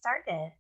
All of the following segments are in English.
started.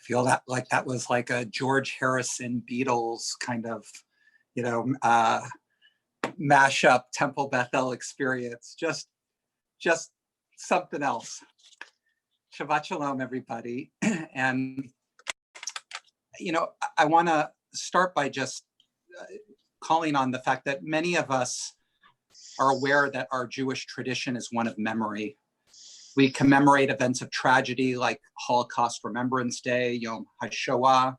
Feel that like that was like a George Harrison Beatles kind of, mashup Temple Bethel experience. Just something else. Shabbat Shalom, everybody. And I want to start by just calling on the fact that many of us are aware that our Jewish tradition is one of memory. We commemorate events of tragedy like Holocaust Remembrance Day, Yom HaShoah,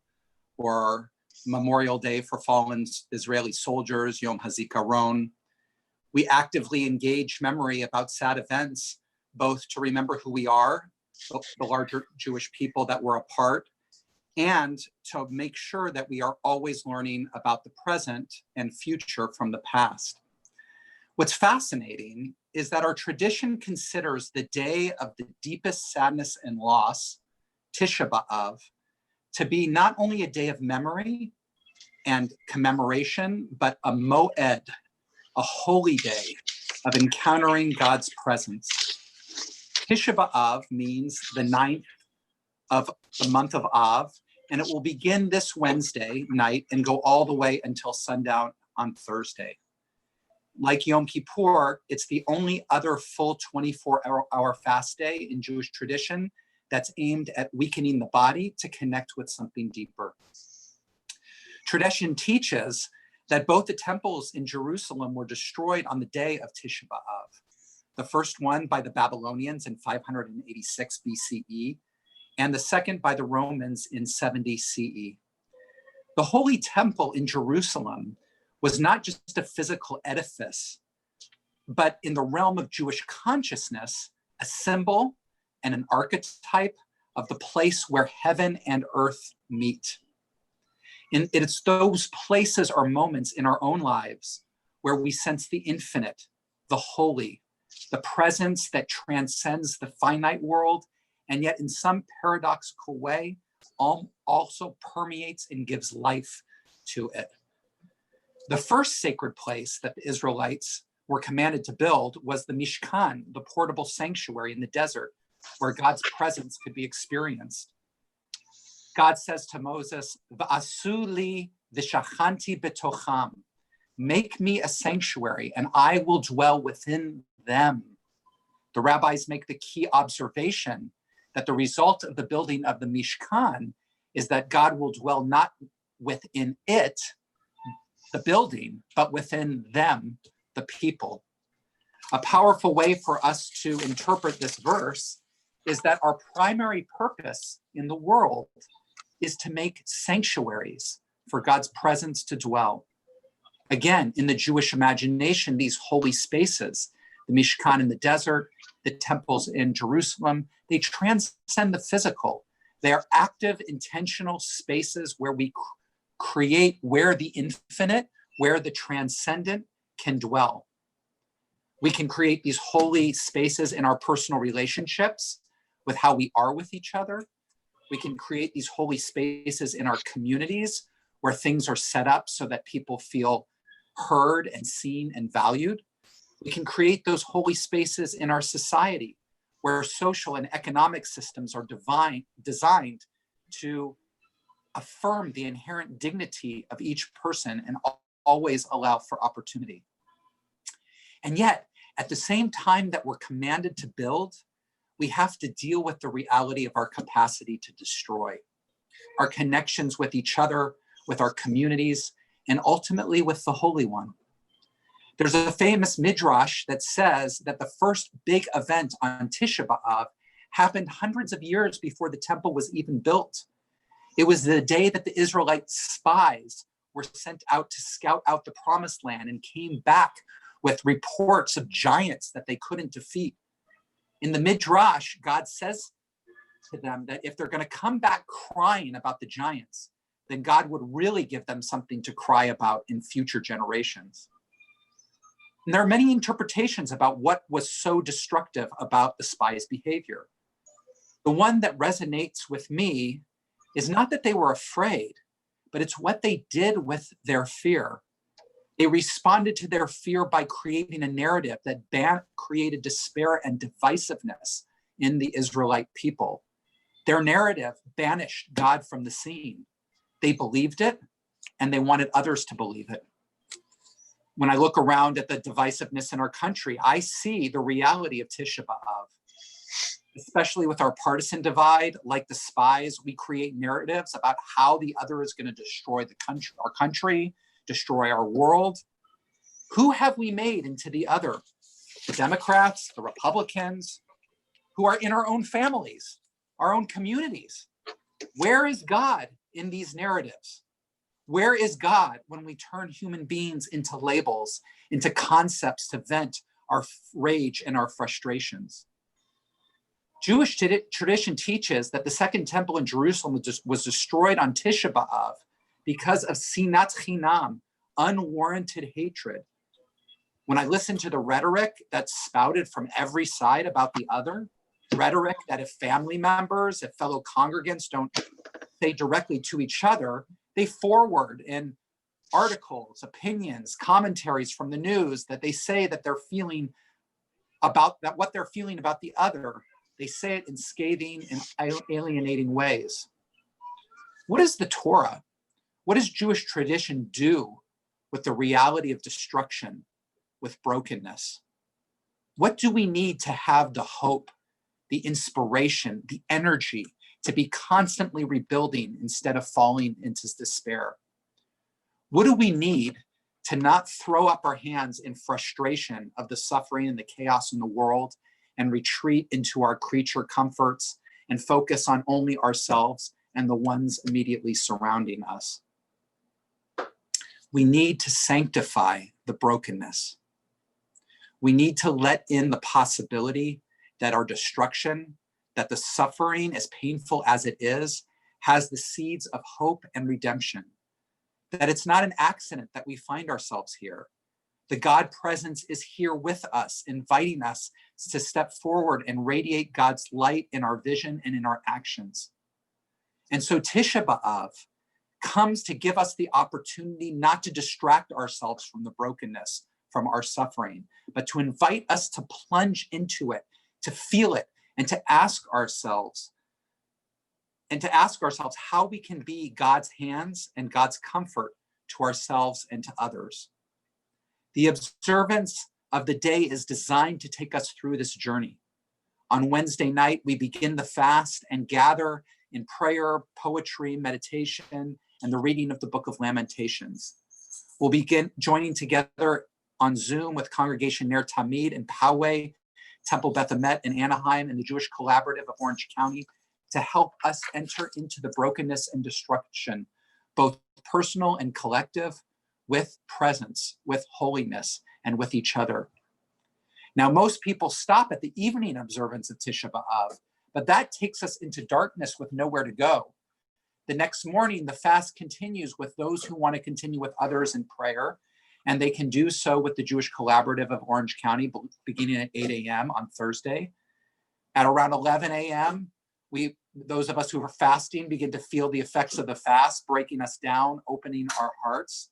or Memorial Day for fallen Israeli soldiers, Yom HaZikaron. We actively engage memory about sad events, both to remember who we are, the larger Jewish people that we're a part, and to make sure that we are always learning about the present and future from the past. What's fascinating is that our tradition considers the day of the deepest sadness and loss, Tisha B'Av, to be not only a day of memory and commemoration, but a moed, a holy day of encountering God's presence. Tisha B'Av means the 9th of the month of Av, and it will begin this Wednesday night and go all the way until sundown on Thursday. Like Yom Kippur, it's the only other full 24-hour fast day in Jewish tradition that's aimed at weakening the body to connect with something deeper. Tradition teaches that both the temples in Jerusalem were destroyed on the day of Tisha B'Av. The first one by the Babylonians in 586 BCE, and the second by the Romans in 70 CE. The Holy Temple in Jerusalem was not just a physical edifice, but in the realm of Jewish consciousness, a symbol and an archetype of the place where heaven and earth meet. And it's those places or moments in our own lives where we sense the infinite, the holy, the presence that transcends the finite world, and yet in some paradoxical way, also permeates and gives life to it. The first sacred place that the Israelites were commanded to build was the Mishkan, the portable sanctuary in the desert, where God's presence could be experienced. God says to Moses, "V'asu li v'shachanti betocham," make me a sanctuary and I will dwell within them. The rabbis make the key observation that the result of the building of the Mishkan is that God will dwell not within it, the building, but within them, the people. A powerful way for us to interpret this verse is that our primary purpose in the world is to make sanctuaries for God's presence to dwell. Again, in the Jewish imagination, these holy spaces, the Mishkan in the desert, the temples in Jerusalem, they transcend the physical. They are active, intentional spaces where we create where the infinite, where the transcendent can dwell. We can create these holy spaces in our personal relationships with how we are with each other. We can create these holy spaces in our communities where things are set up so that people feel heard and seen and valued. We can create those holy spaces in our society where social and economic systems are designed to affirm the inherent dignity of each person and always allow for opportunity. And yet, at the same time that we're commanded to build, we have to deal with the reality of our capacity to destroy, our connections with each other, with our communities, and ultimately with the Holy One. There's a famous midrash that says that the first big event on Tisha B'Av happened hundreds of years before the temple was even built. It was the day that the Israelite spies were sent out to scout out the promised land and came back with reports of giants that they couldn't defeat. In the midrash, God says to them that if they're going to come back crying about the giants, then God would really give them something to cry about in future generations. And there are many interpretations about what was so destructive about the spies' behavior. The one that resonates with me is not that they were afraid, but it's what they did with their fear. They responded to their fear by creating a narrative that created despair and divisiveness in the Israelite people. Their narrative banished God from the scene. They believed it, and they wanted others to believe it. When I look around at the divisiveness in our country, I see the reality of Tisha B'Av. especially with our partisan divide. Like the spies, we create narratives about how the other is going to destroy the country, our country, destroy our world. Who have we made into the other? The Democrats, the Republicans, who are in our own families, our own communities. Where is God in these narratives? Where is God when we turn human beings into labels, into concepts to vent our rage and our frustrations? Jewish tradition teaches that the Second Temple in Jerusalem was destroyed on Tisha B'Av because of sinat chinam, unwarranted hatred. When I listen to the rhetoric that's spouted from every side about the other, rhetoric that if family members, if fellow congregants don't say directly to each other, they forward in articles, opinions, commentaries from the news that they say that they're feeling about that, what they're feeling about the other. They say it in scathing and alienating ways. What is the Torah? What does Jewish tradition do with the reality of destruction, with brokenness? What do we need to have the hope, the inspiration, the energy to be constantly rebuilding instead of falling into despair? What do we need to not throw up our hands in frustration of the suffering and the chaos in the world and retreat into our creature comforts and focus on only ourselves and the ones immediately surrounding us? We need to sanctify the brokenness. We need to let in the possibility that our destruction, that the suffering, as painful as it is, has the seeds of hope and redemption. That it's not an accident that we find ourselves here. The God presence is here with us, inviting us to step forward and radiate God's light in our vision and in our actions. And so Tisha B'Av comes to give us the opportunity not to distract ourselves from the brokenness, from our suffering, but to invite us to plunge into it, to feel it, and to ask ourselves how we can be God's hands and God's comfort to ourselves and to others. The observance of the day is designed to take us through this journey. On Wednesday night, we begin the fast and gather in prayer, poetry, meditation, and the reading of the Book of Lamentations. We'll begin joining together on Zoom with Congregation Ner Tamid in Poway, Temple Beth Emet in Anaheim, and the Jewish Collaborative of Orange County to help us enter into the brokenness and destruction, both personal and collective, with presence, with holiness, and with each other. Now, most people stop at the evening observance of Tisha B'Av, but that takes us into darkness with nowhere to go. The next morning, the fast continues with those who want to continue with others in prayer, and they can do so with the Jewish Collaborative of Orange County beginning at 8 a.m. on Thursday. At around 11 a.m., those of us who are fasting begin to feel the effects of the fast, breaking us down, opening our hearts.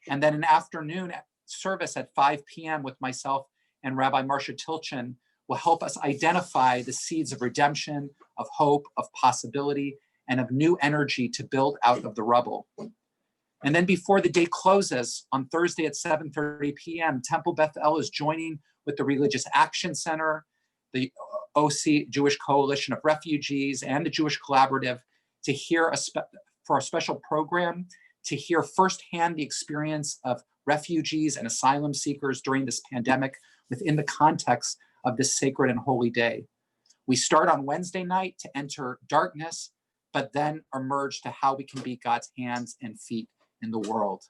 And then an afternoon service at 5 p.m. with myself and Rabbi Marcia Tilchin will help us identify the seeds of redemption, of hope, of possibility, and of new energy to build out of the rubble. And then before the day closes on Thursday at 7:30 p.m., Temple Beth El is joining with the Religious Action Center, the OC Jewish Coalition of Refugees, and the Jewish Collaborative to hear for a special program to hear firsthand the experience of refugees and asylum seekers during this pandemic within the context of this sacred and holy day. We start on Wednesday night to enter darkness, but then emerge to how we can be God's hands and feet in the world.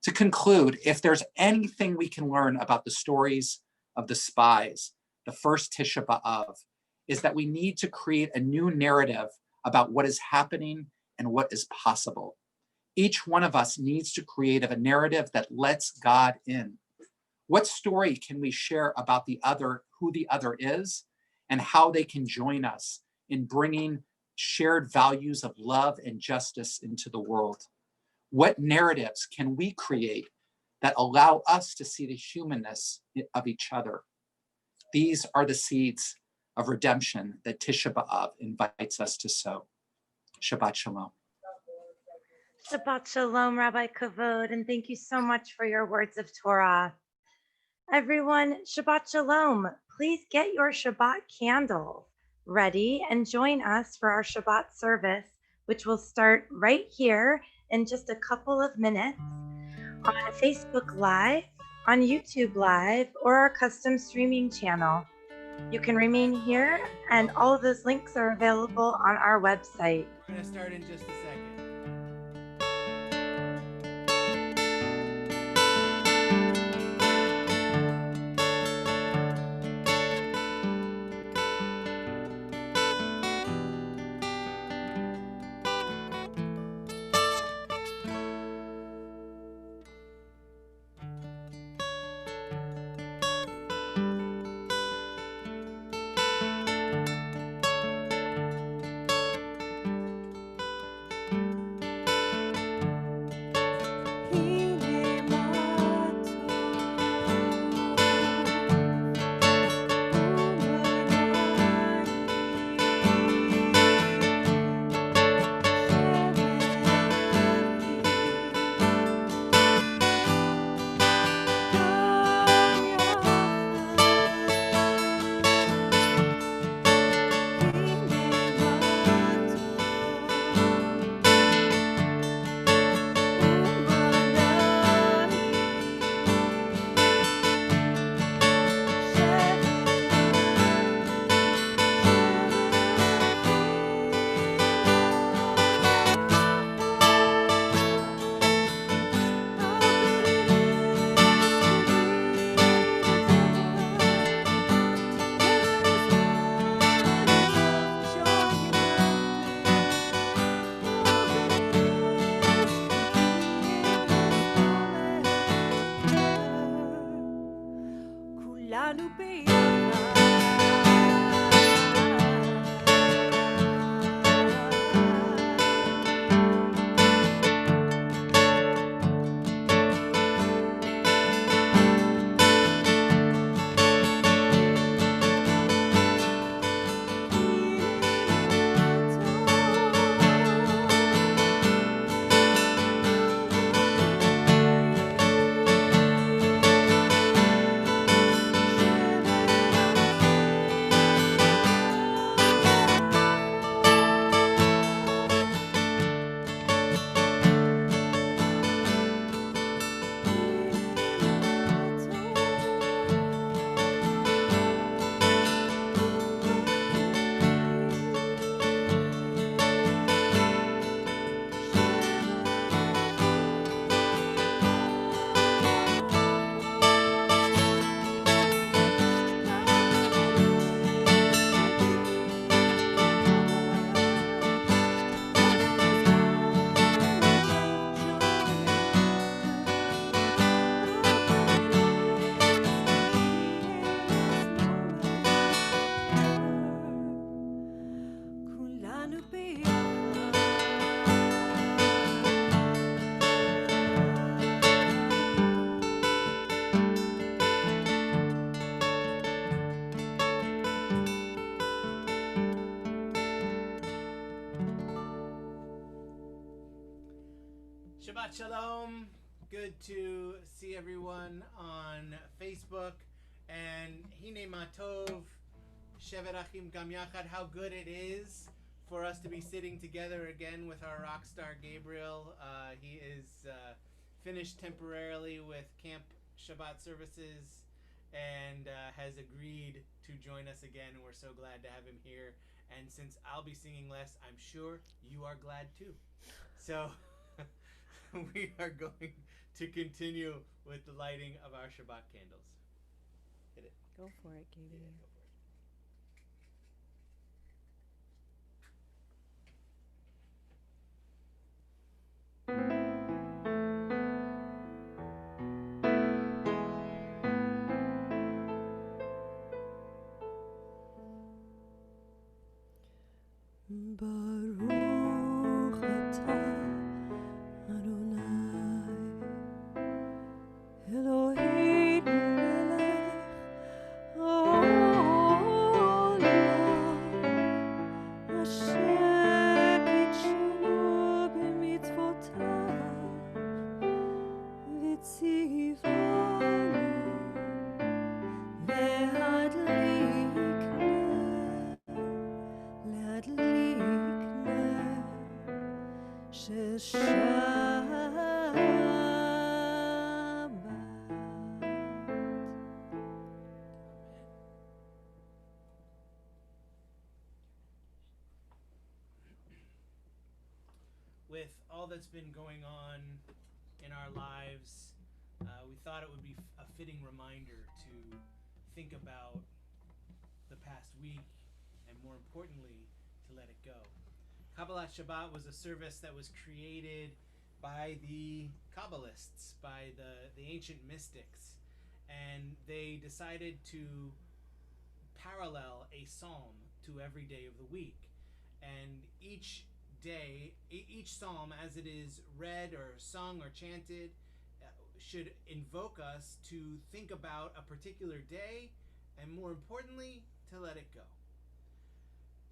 To conclude, if there's anything we can learn about the stories of the spies, the first Tisha B'Av, is that we need to create a new narrative about what is happening and what is possible. Each one of us needs to create a narrative that lets God in. What story can we share about the other, who the other is, and how they can join us in bringing shared values of love and justice into the world? What narratives can we create that allow us to see the humanness of each other? These are the seeds of redemption that Tisha B'Av invites us to sow. Shabbat Shalom. Shabbat Shalom, Rabbi Kavod, and thank you so much for your words of Torah. Everyone, Shabbat Shalom. please get your Shabbat candles ready and join us for our Shabbat service, which will start right here in just a couple of minutes on Facebook Live, on YouTube Live, or our custom streaming channel. You can remain here, and all of those links are available on our website. We're going to start in just a second. Shabbat Shalom. Good to see everyone on Facebook. And Hine Matov, Shevet Achim Gam Yachad. How good it is for us to be sitting together again with our rock star Gabriel. He is finished temporarily with Camp Shabbat Services and has agreed to join us again. And we're so glad to have him here. And since I'll be singing less, I'm sure you are glad too. So we are going to continue with the lighting of our Shabbat candles. Hit it. Go for it, Gaby. Yeah, go for it. Baruch atah Adonai Eloheinu melech With all that's been going on in our lives, we thought it would be a fitting reminder to think about the past week and, more importantly, to let it go. Kabbalat Shabbat was a service that was created by the Kabbalists, by the ancient mystics, and they decided to parallel a psalm to every day of the week. And each day, each psalm, as it is read or sung or chanted, should invoke us to think about a particular day, and more importantly, to let it go.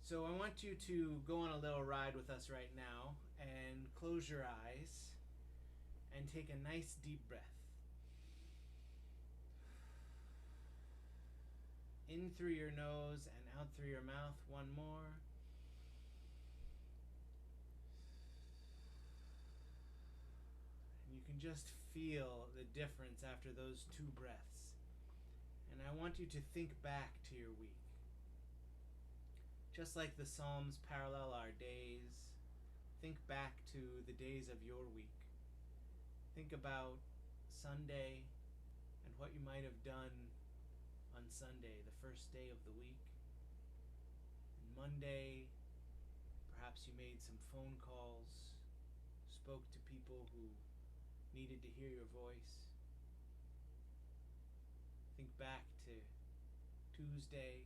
So I want you to go on a little ride with us right now and close your eyes and take a nice deep breath. In through your nose and out through your mouth. One more. And you can just feel the difference after those 2 breaths. And I want you to think back to your week. Just like the Psalms parallel our days, think back to the days of your week. Think about Sunday and what you might have done on Sunday, the first day of the week. And Monday, perhaps you made some phone calls, spoke to people who needed to hear your voice. Think back to Tuesday.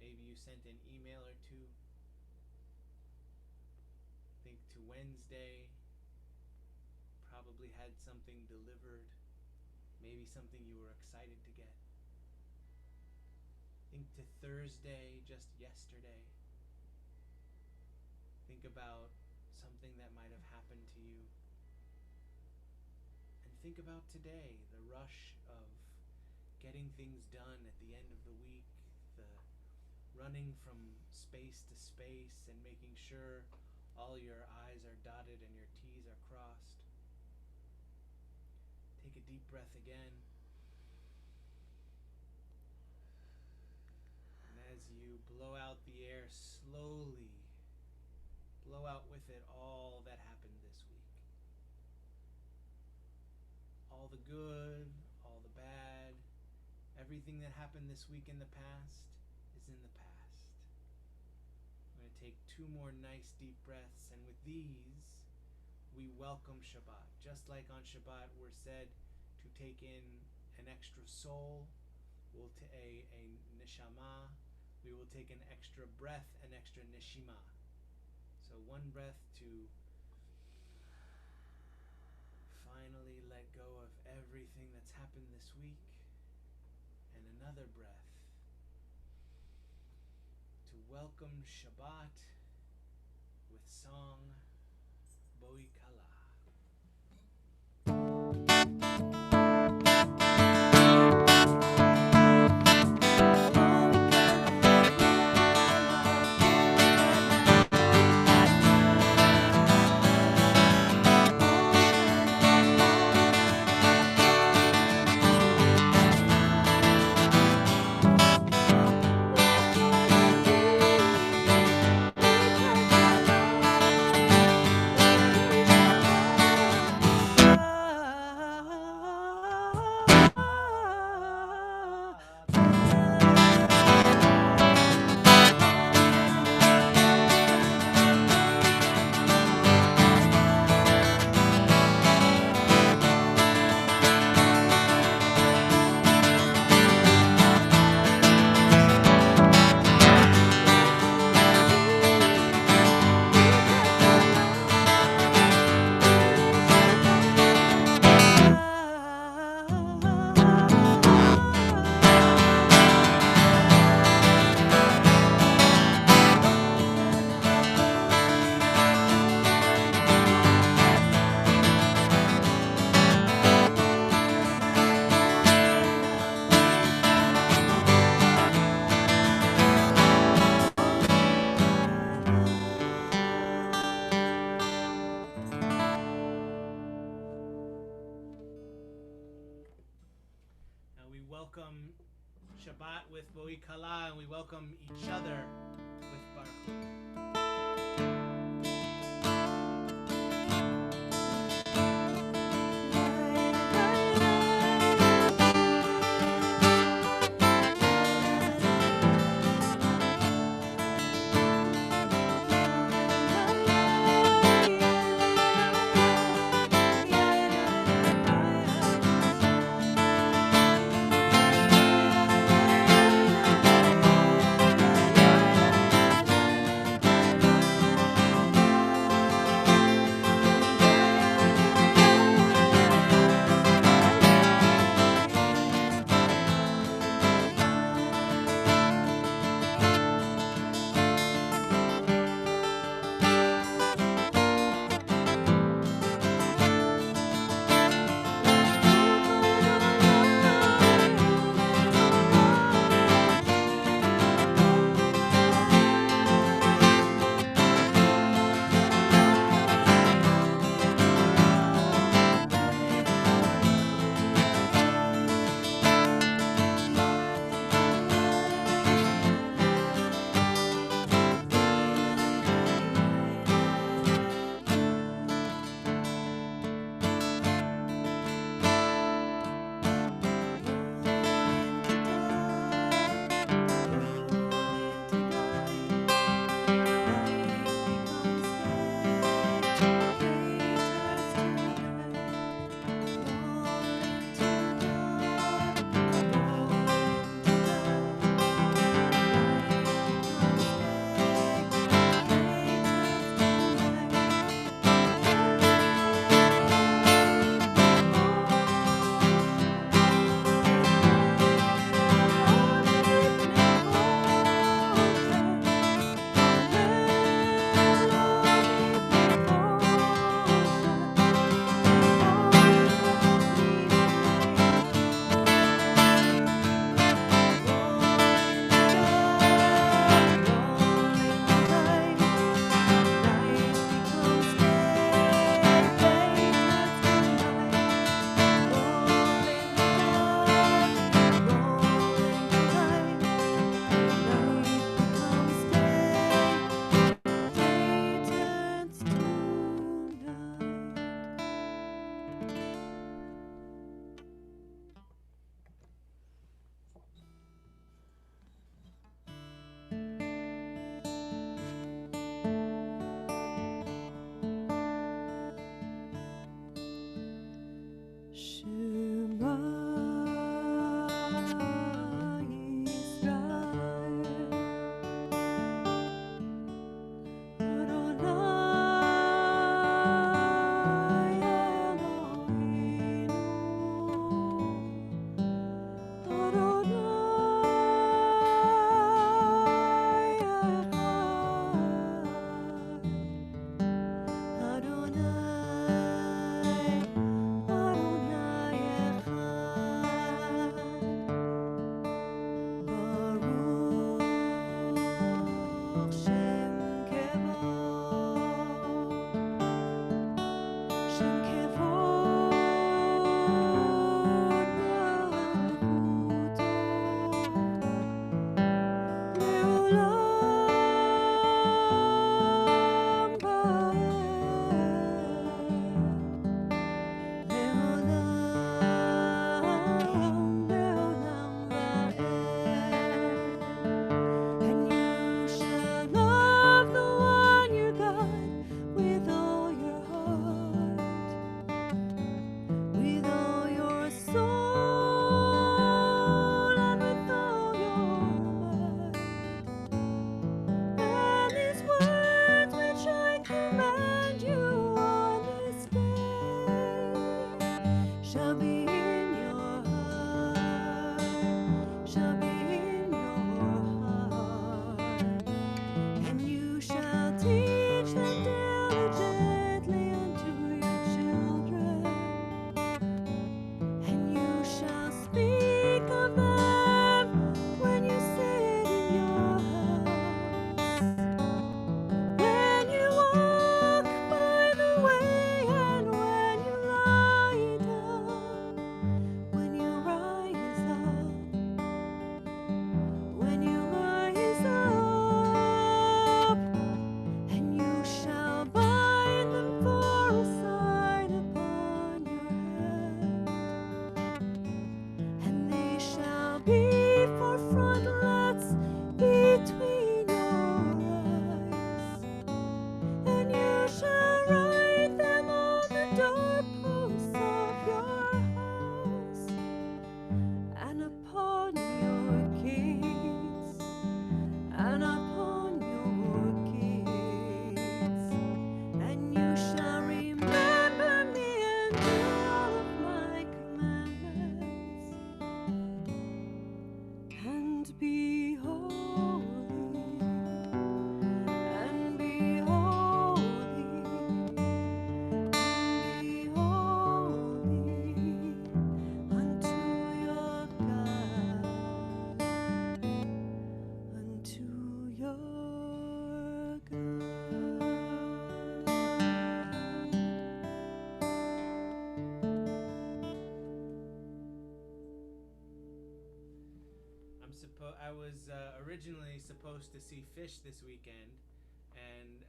Maybe you sent an email or 2. Think to Wednesday. Probably had something delivered. Maybe something you were excited to get. Think to Thursday, just yesterday. Think about something that might have happened to you. And think about today, the rush of getting things done at the end of the week, the running from space to space and making sure all your I's are dotted and your T's are crossed. Take a deep breath again. And as you blow out the air slowly, blow out with it all that happened this week. All the good, all the bad, everything that happened this week in the past is in the past. I'm going to take 2 more nice deep breaths, and with these, we welcome Shabbat. Just like on Shabbat, we're said to take in an extra soul, a neshama. We will take an extra breath, an extra neshima. So 1 breath to finally let go of everything that's happened this week, and another breath to welcome Shabbat with song Boi Kala. Shabbat. welcome Shabbat with Boi Kala, and we welcome each other with Baruch. I was originally supposed to see Fish this weekend, and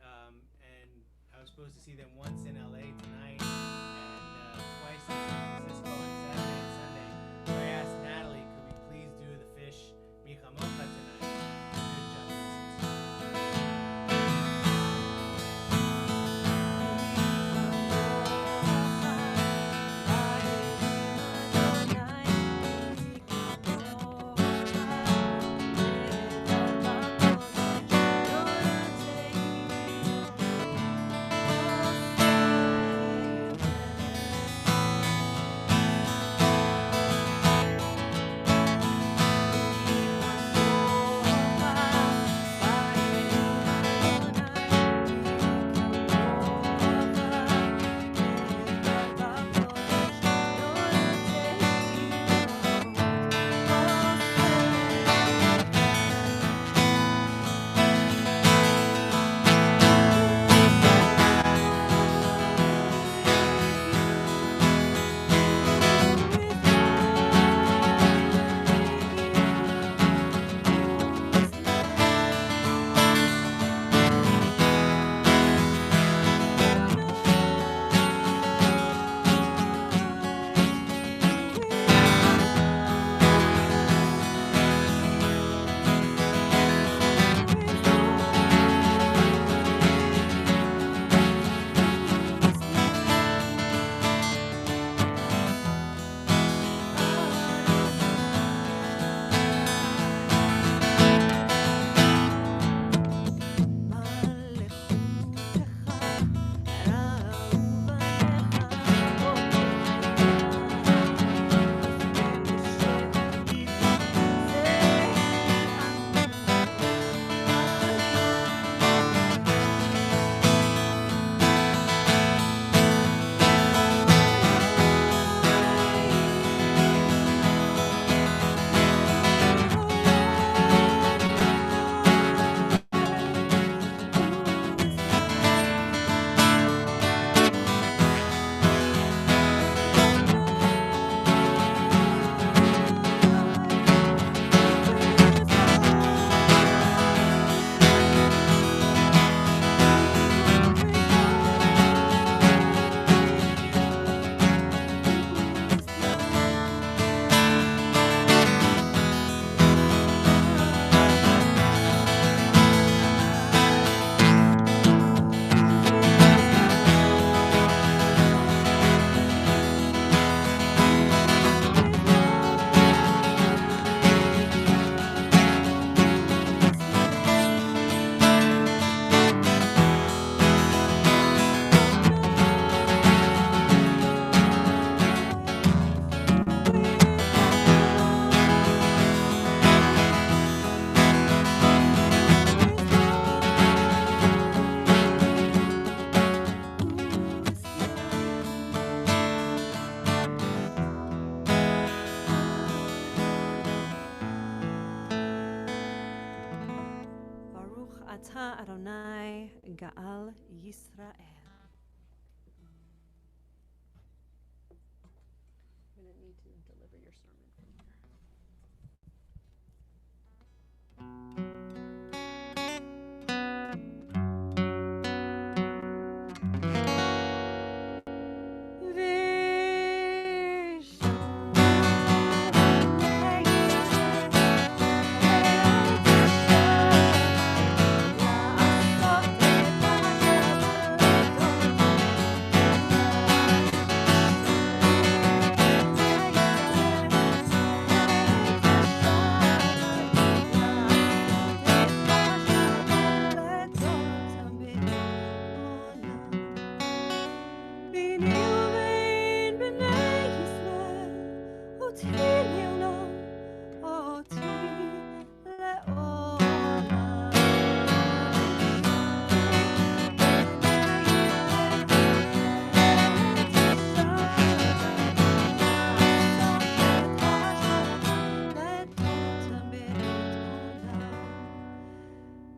I was supposed to see them once in LA tonight and twice in San Francisco on Saturday and Sunday. So I asked Natalie, could we please do the Fish Michamocha tonight? Good job. אתה אדוני גאל ישראל. I'm going to need to deliver your sermon from here.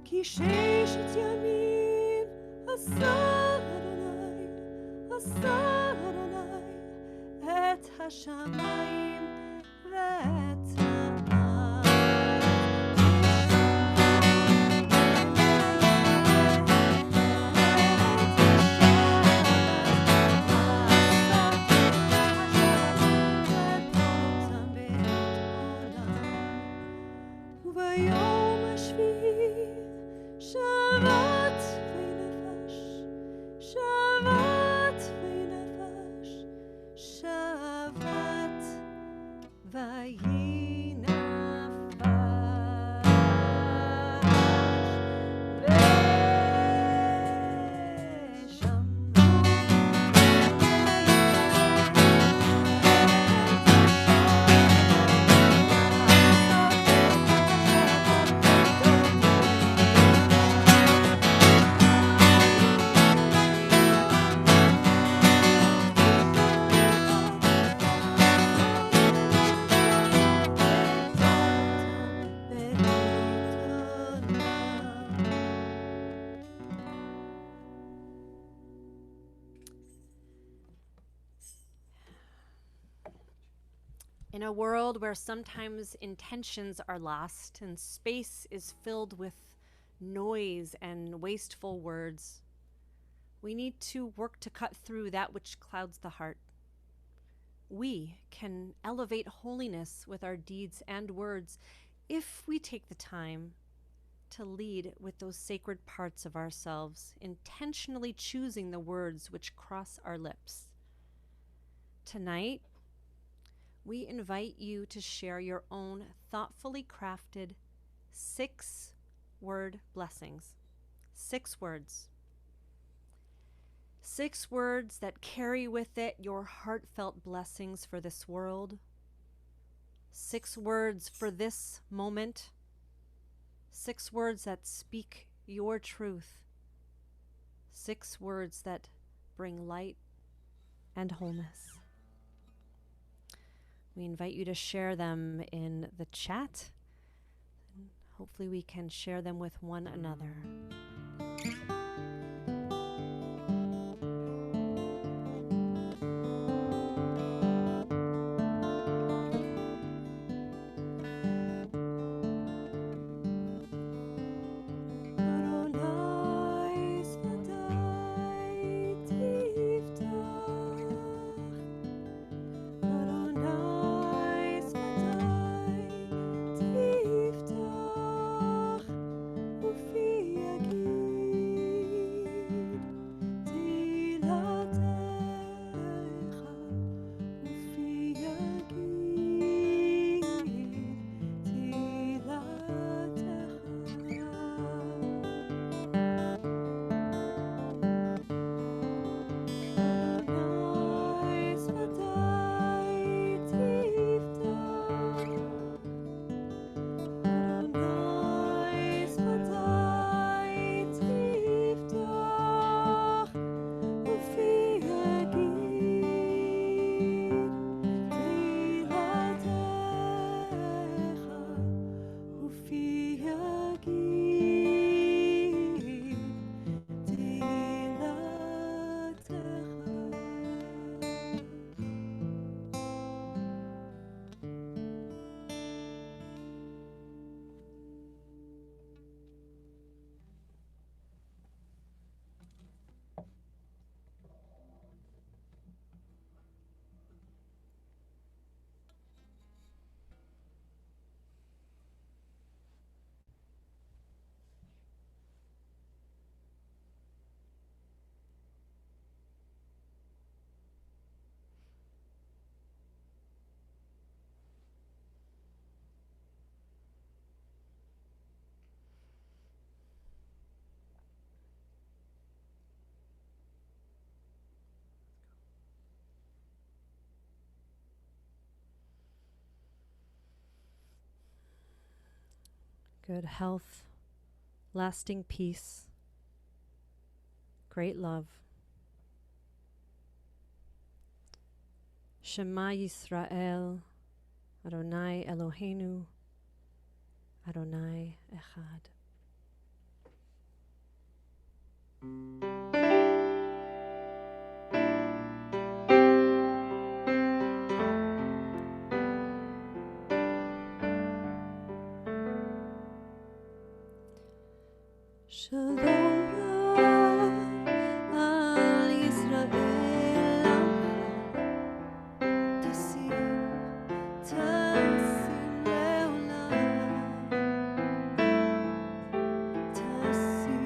כי ששת ימים עשה אדוני את השמיים ואת הארץ. In a world where sometimes intentions are lost and space is filled with noise and wasteful words, we need to work to cut through that which clouds the heart. We can elevate holiness with our deeds and words if we take the time to lead with those sacred parts of ourselves, intentionally choosing the words which cross our lips. Tonight, we invite you to share your own thoughtfully crafted 6-word blessings. 6 words. 6 words that carry with it your heartfelt blessings for this world. 6 words for this moment. 6 words that speak your truth. 6 words that bring light and wholeness. We invite you to share them in the chat. Hopefully we can share them with one another. Good health, lasting peace, great love. Shema Yisrael, Adonai Eloheinu, Adonai Echad. Shalom Rav al Yisrael Tasim Tasim Leolam Tasim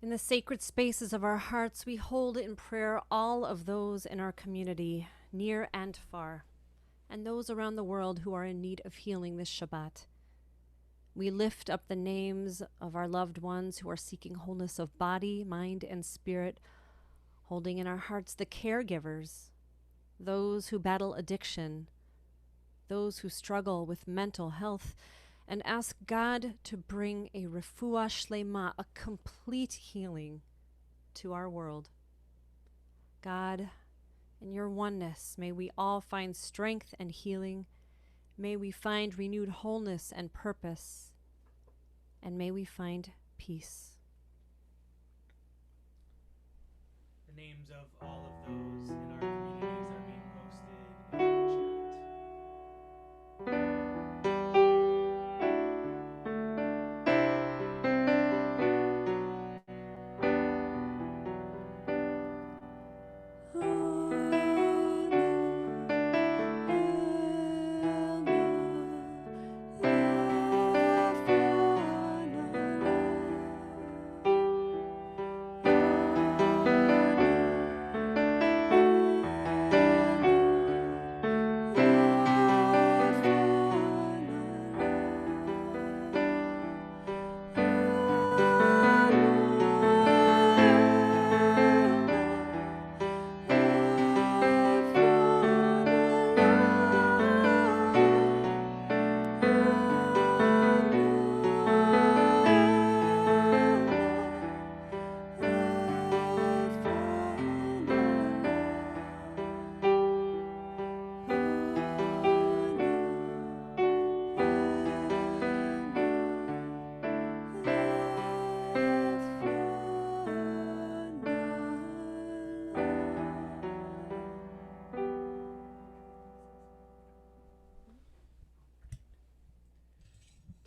In the sacred spaces of our hearts, we hold in prayer all of those in our community, near and far, and those around the world who are in need of healing this Shabbat. We lift up the names of our loved ones who are seeking wholeness of body, mind, and spirit, holding in our hearts the caregivers, those who battle addiction, those who struggle with mental health, and ask God to bring a refuah shlema, a complete healing, to our world. God, in your oneness, may we all find strength and healing. May we find renewed wholeness and purpose. And may we find peace. The names of all of those in our communities are being posted in the chat.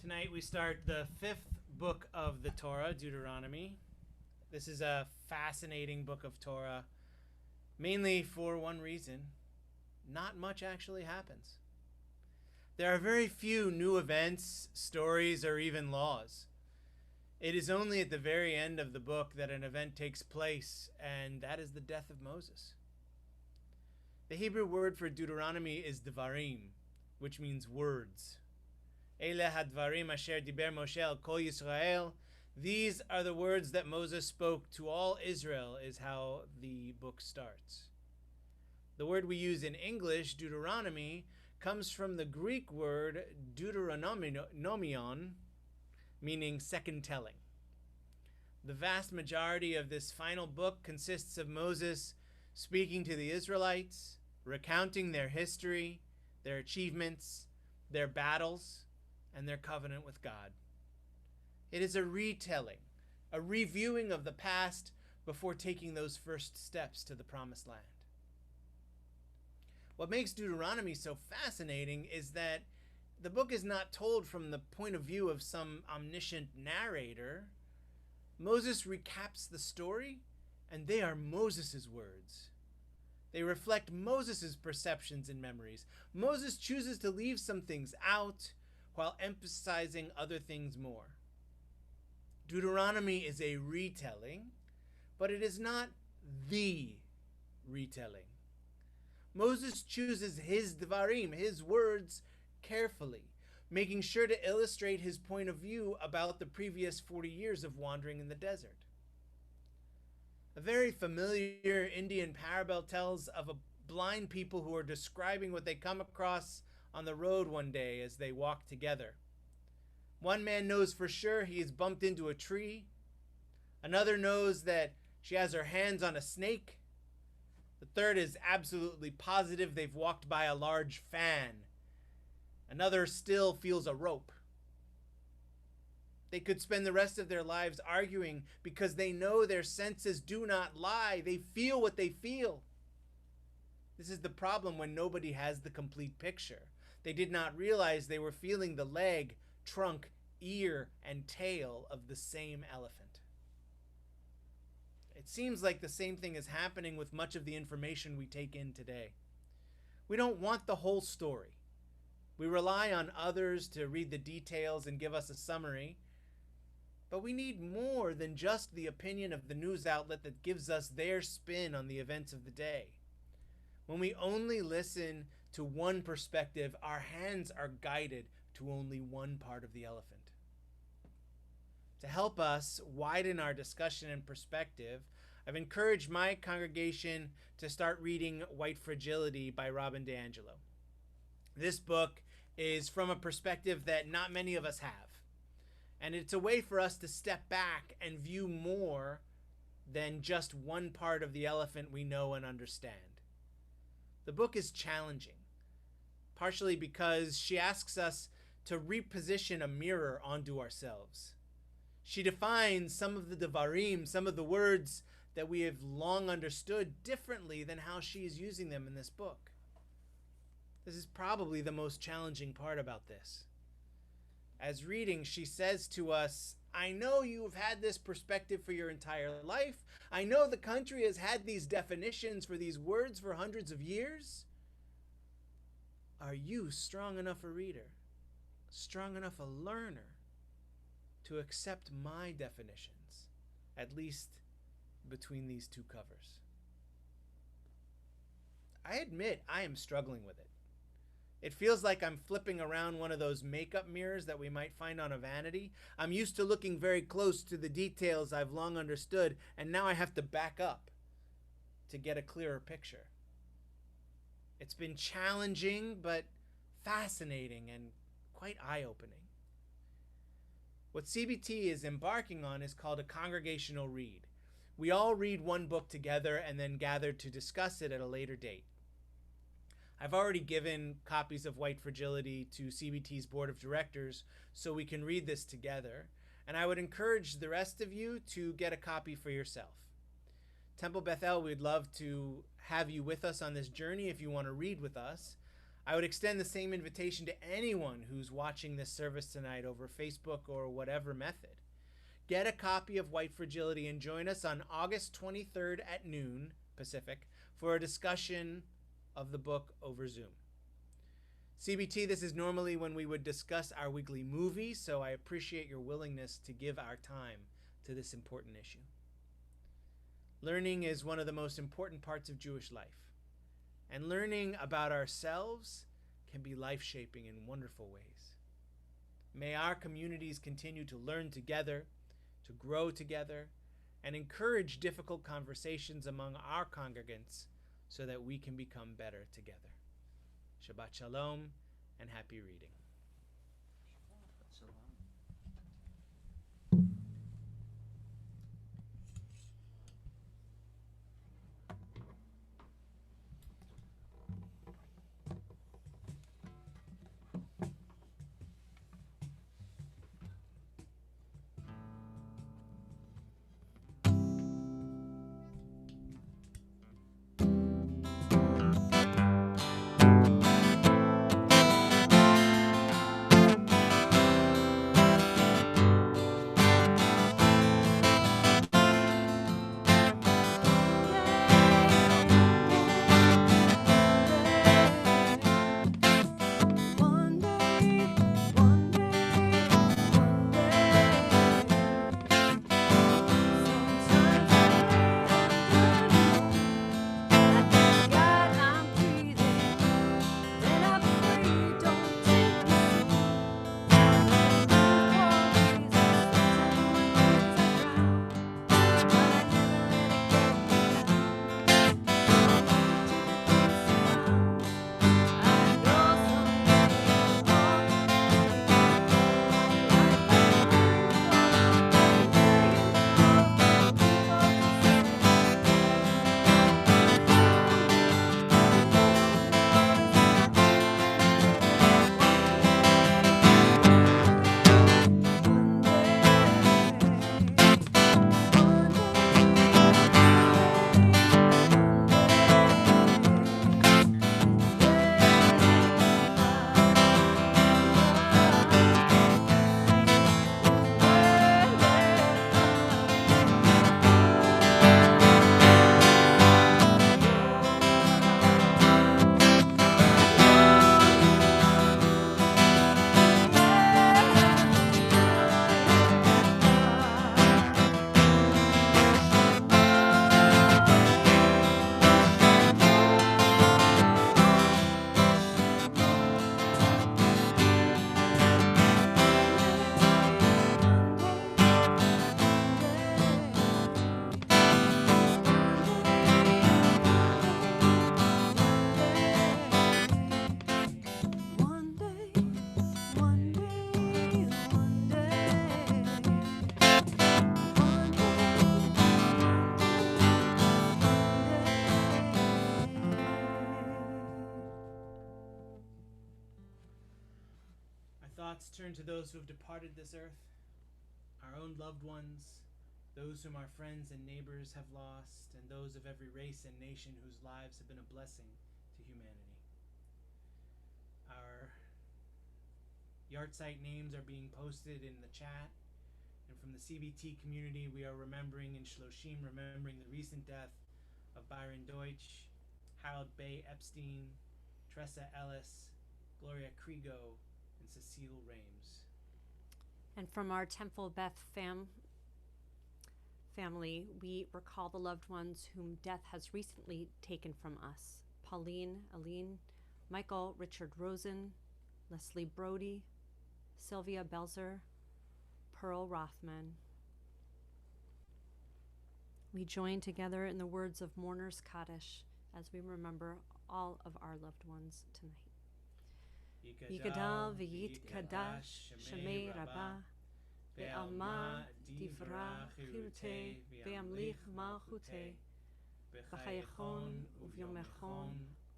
Tonight we start the 5th book of the Torah, Deuteronomy. This is a fascinating book of Torah, mainly for one reason: not much actually happens. There are very few new events, stories, or even laws. It is only at the very end of the book that an event takes place, and that is the death of Moses. The Hebrew word for Deuteronomy is devarim, which means words. Ele hadvarim asher diber Moshe el kol Yisrael. These are the words that Moses spoke to all Israel, is how the book starts. The word we use in English, Deuteronomy, comes from the Greek word deuteronomion, meaning second telling. The vast majority of this final book consists of Moses speaking to the Israelites, recounting their history, their achievements, their battles, and their covenant with God. It is a retelling, a reviewing of the past before taking those first steps to the promised land. What makes Deuteronomy so fascinating is that the book is not told from the point of view of some omniscient narrator. Moses recaps the story, and they are Moses' words. They reflect Moses' perceptions and memories. Moses chooses to leave some things out while emphasizing other things more. Deuteronomy is a retelling, but it is not the retelling. Moses chooses his devarim, his words, carefully, making sure to illustrate his point of view about the previous 40 years of wandering in the desert. A very familiar Indian parable tells of a blind people who are describing what they come across on the road one day as they walk together. One man knows for sure he has bumped into a tree. Another knows that she has her hands on a snake. The third is absolutely positive they've walked by a large fan. Another still feels a rope. They could spend the rest of their lives arguing because they know their senses do not lie. They feel what they feel. This is the problem when nobody has the complete picture. They did not realize they were feeling the leg, trunk, ear, and tail of the same elephant. It seems like the same thing is happening with much of the information we take in today. We don't want the whole story. We rely on others to read the details and give us a summary, but we need more than just the opinion of the news outlet that gives us their spin on the events of the day. When we only listen to one perspective, our hands are guided to only one part of the elephant. To help us widen our discussion and perspective, I've encouraged my congregation to start reading White Fragility by Robin DiAngelo. This book is from a perspective that not many of us have. And it's a way for us to step back and view more than just one part of the elephant we know and understand. The book is challenging, partially because she asks us to reposition a mirror onto ourselves. She defines some of the devarim, some of the words that we have long understood differently than how she is using them in this book. This is probably the most challenging part about this. As reading, she says to us, I know you've had this perspective for your entire life. I know the country has had these definitions for these words for hundreds of years. Are you strong enough a reader, strong enough a learner to accept my definitions, at least between these two covers? I admit I am struggling with it. It feels like I'm flipping around one of those makeup mirrors that we might find on a vanity. I'm used to looking very close to the details I've long understood, and now I have to back up to get a clearer picture. It's been challenging, but fascinating and quite eye-opening. What CBT is embarking on is called a congregational read. We all read one book together and then gather to discuss it at a later date. I've already given copies of White Fragility to CBT's board of directors so we can read this together, and I would encourage the rest of you to get a copy for yourself. Temple Bethel, we'd love to have you with us on this journey if you want to read with us. I would extend the same invitation to anyone who's watching this service tonight over Facebook or whatever method. Get a copy of White Fragility and join us on August 23rd at noon Pacific for a discussion of the book over Zoom. CBT, this is normally when we would discuss our weekly movie, so I appreciate your willingness to give our time to this important issue. Learning is one of the most important parts of Jewish life, and learning about ourselves can be life-shaping in wonderful ways. May our communities continue to learn together, to grow together, and encourage difficult conversations among our congregants so that we can become better together. Shabbat Shalom and happy reading. thoughts turn to those who have departed this earth, our own loved ones, those whom our friends and neighbors have lost, and those of every race and nation whose lives have been a blessing to humanity. Our yahrzeit names are being posted in the chat, and from the CBT community, we are remembering in Shloshim, remembering the recent death of Byron Deutsch, Harold Bay Epstein, Tressa Ellis, Gloria Krigo, and Cecile Rames. And from our Temple Beth family, we recall the loved ones whom death has recently taken from us. Pauline, Aline, Michael Richard Rosen, Leslie Brody, Sylvia Belzer, Pearl Rothman. We join together in the words of Mourner's Kaddish as we remember all of our loved ones tonight. Yikadal v'yit kadash shemei rabah ve'alma divrah chirutei ve'amlich malchutei v'chayechon uvyomechon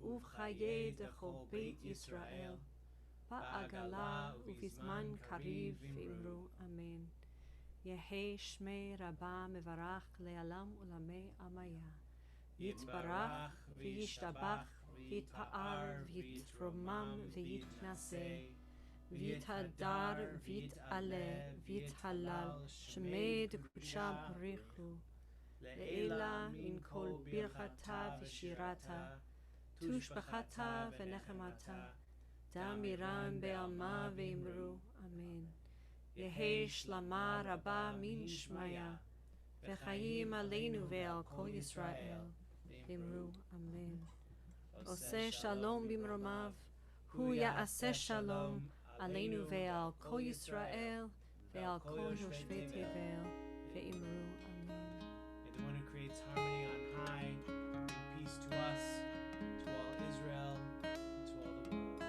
uvchaye dechol beit Yisrael ba'agala uvizman kariv ve'imru amen. Yehi shmei rabah mevarach le'alam ulamei amaya yitbarach v'yishtabach v'yitpa'ar v'yitromam v'yitnaseh v'yithadar v'yit'aleh v'yithalal shemei d'kudsha barichu le'ela min kol birchata v'shirata tushbachata v'nechemata damiran be'alma ve'imru amen. Yehi shlama rabba min shmaya v'chayim aleinu ve'al kol Yisrael ve'imru amen. Oseh shalom bimromav hu ya'aseh shalom aleinu ve'al kol Yisrael ve'al kol yoshvei tevel ve'imru amen. May the one who creates harmony on high bring peace to us, to all Israel, and to all the world. To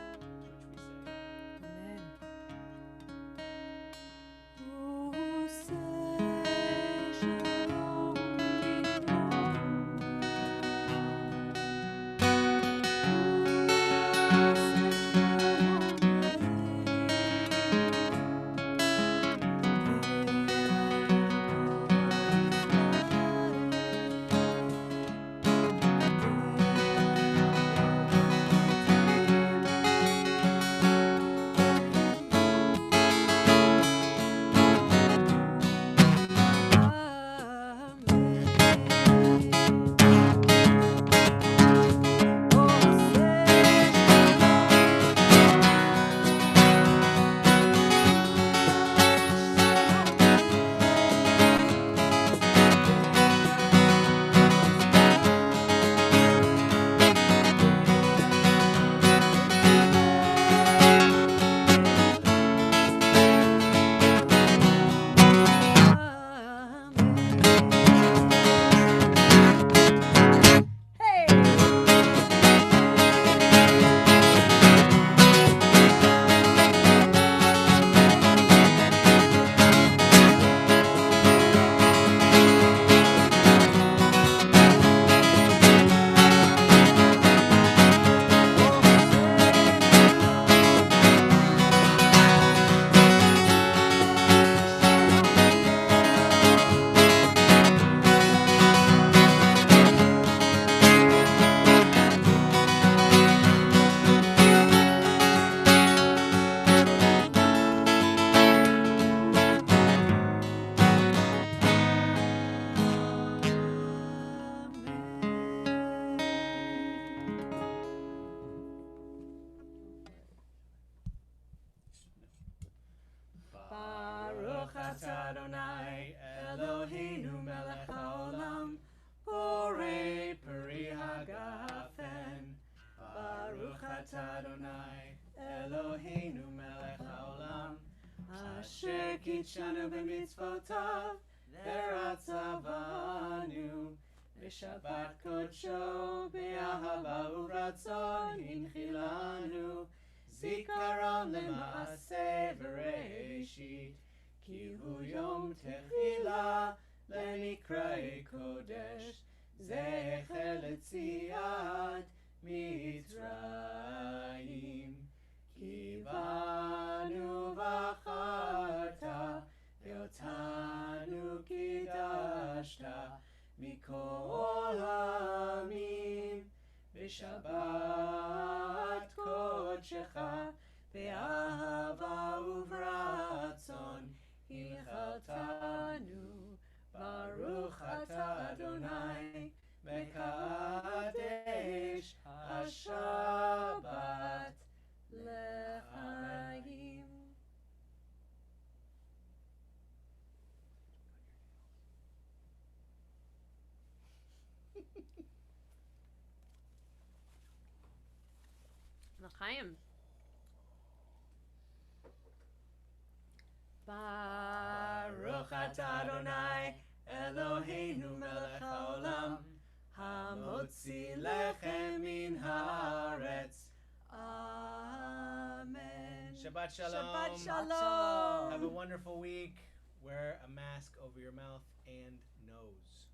which we say, Amen. Baruch atah Adonai Eloheinu melech haolam borei peri hagafen. Baruch atah Adonai Eloheinu melech haolam asher kitshanu b'mitzvotav v'ratzavanu v'shabbat kodsho b'ahava u'ratzon hinchilanu zikaron lema'aseh v'reishit ki hu yom techila lenikra'e kodesh zecher letziat Mitzrayim ki banu Hilchaltanu, Baruch Atah Adonai, Mekadesh HaShabbat L'chaim. L'chaim. Baruch Atah Adonai, Eloheinu melech haolam, hamotzi lechem min haaretz. Amen. Shabbat shalom. Shabbat shalom. Have a wonderful week. Wear a mask over your mouth and nose.